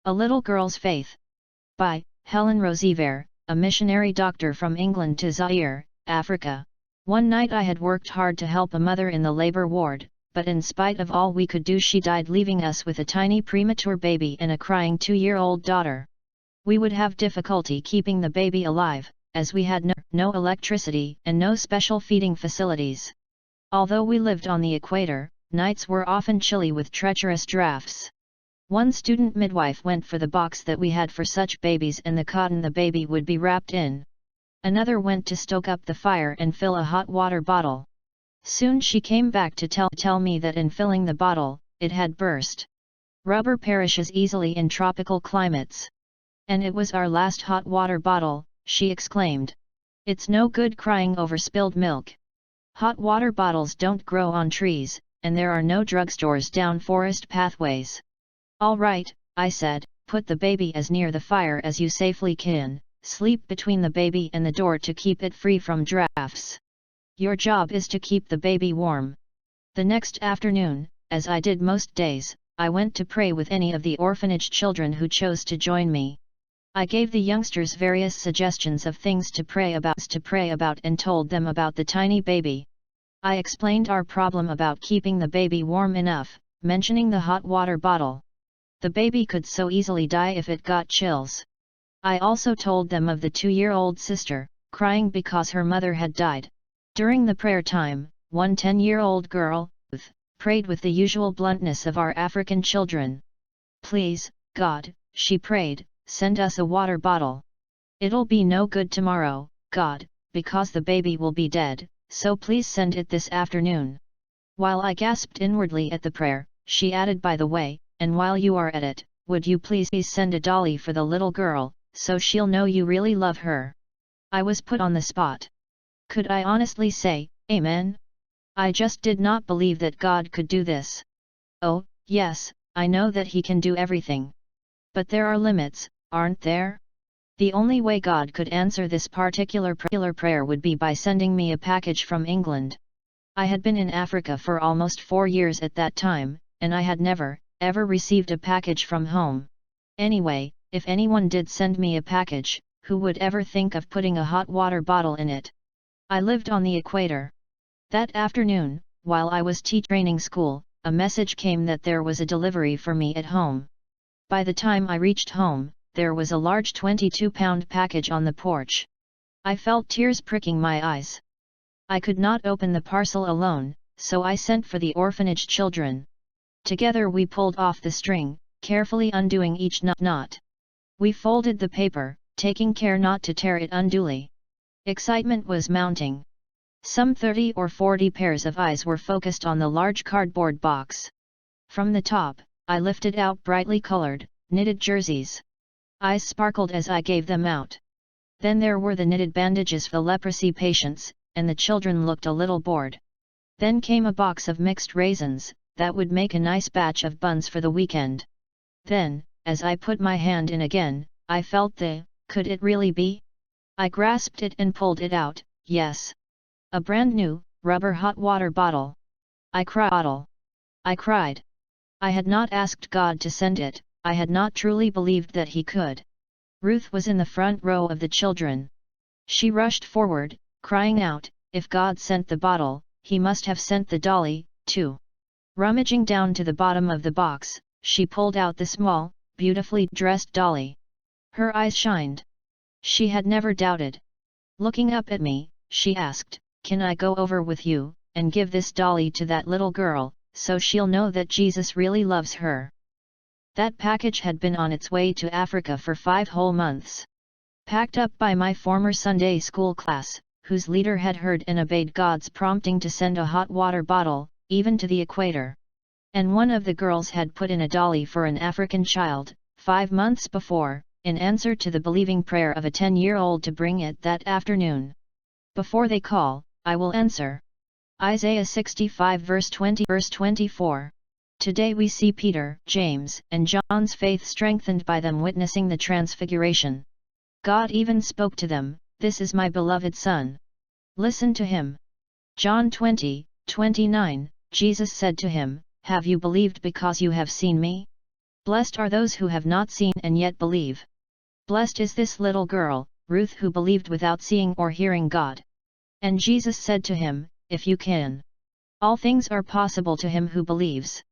A Little Girl's Faith. By Helen Roseveare, a missionary doctor from England to Zaire, Africa. One night I had worked hard to help a mother in the labor ward, but in spite of all we could do she died, leaving us with a tiny premature baby and a crying 2-year-old daughter. We would have difficulty keeping the baby alive, as we had no electricity and no special feeding facilities. Although we lived on the equator, nights were often chilly with treacherous drafts. One student midwife went for the box that we had for such babies and the cotton the baby would be wrapped in. Another went to stoke up the fire and fill a hot water bottle. Soon she came back to tell me that in filling the bottle, it had burst. Rubber perishes easily in tropical climates. And it was our last hot water bottle, she exclaimed. It's no good crying over spilled milk. Hot water bottles don't grow on trees, and there are no drugstores down forest pathways. All right, I said, put the baby as near the fire as you safely can, sleep between the baby and the door to keep it free from drafts. Your job is to keep the baby warm. The next afternoon, as I did most days, I went to pray with any of the orphanage children who chose to join me. I gave the youngsters various suggestions of things to pray about and told them about the tiny baby. I explained our problem about keeping the baby warm enough, mentioning the hot water bottle. The baby could so easily die if it got chills. I also told them of the 2-year-old sister, crying because her mother had died. During the prayer time, one 10-year-old girl, Ruth, prayed with the usual bluntness of our African children. Please, God, she prayed, send us a water bottle. It'll be no good tomorrow, God, because the baby will be dead, so please send it this afternoon. While I gasped inwardly at the prayer, she added, by the way, and while you are at it, would you please send a dolly for the little girl, so she'll know you really love her. I was put on the spot. Could I honestly say, Amen? I just did not believe that God could do this. Oh, yes, I know that He can do everything. But there are limits, aren't there? The only way God could answer this particular prayer would be by sending me a package from England. I had been in Africa for almost 4 years at that time, and I had never, ever received a package from home. Anyway, if anyone did send me a package, who would ever think of putting a hot water bottle in it? I lived on the equator. That afternoon, while I was training school, a message came that there was a delivery for me at home. By the time I reached home, there was a large 22-pound package on the porch. I felt tears pricking my eyes. I could not open the parcel alone, so I sent for the orphanage children. Together we pulled off the string, carefully undoing each knot. We folded the paper, taking care not to tear it unduly. Excitement was mounting. Some 30 or 40 pairs of eyes were focused on the large cardboard box. From the top, I lifted out brightly colored, knitted jerseys. Eyes sparkled as I gave them out. Then there were the knitted bandages for leprosy patients, and the children looked a little bored. Then came a box of mixed raisins, that would make a nice batch of buns for the weekend. Then, as I put my hand in again, I felt could it really be? I grasped it and pulled it out, yes. A brand new, rubber hot water bottle. I cried. I had not asked God to send it, I had not truly believed that He could. Ruth was in the front row of the children. She rushed forward, crying out, if God sent the bottle, He must have sent the dolly, too. Rummaging down to the bottom of the box, she pulled out the small, beautifully dressed dolly. Her eyes shined. She had never doubted. Looking up at me, she asked, can I go over with you, and give this dolly to that little girl, so she'll know that Jesus really loves her? That package had been on its way to Africa for 5 whole months. Packed up by my former Sunday school class, whose leader had heard and obeyed God's prompting to send a hot water bottle, even to the equator. And one of the girls had put in a dolly for an African child, 5 months before, in answer to the believing prayer of a 10-year-old to bring it that afternoon. Before they call, I will answer. Isaiah 65 verse 24. Today we see Peter, James, and John's faith strengthened by them witnessing the transfiguration. God even spoke to them, "This is my beloved Son. Listen to him." John 20:29, Jesus said to him, "Have you believed because you have seen me? Blessed are those who have not seen and yet believe. Blessed is this little girl, Ruth, who believed without seeing or hearing God. And Jesus said to him, If you can. All things are possible to him who believes.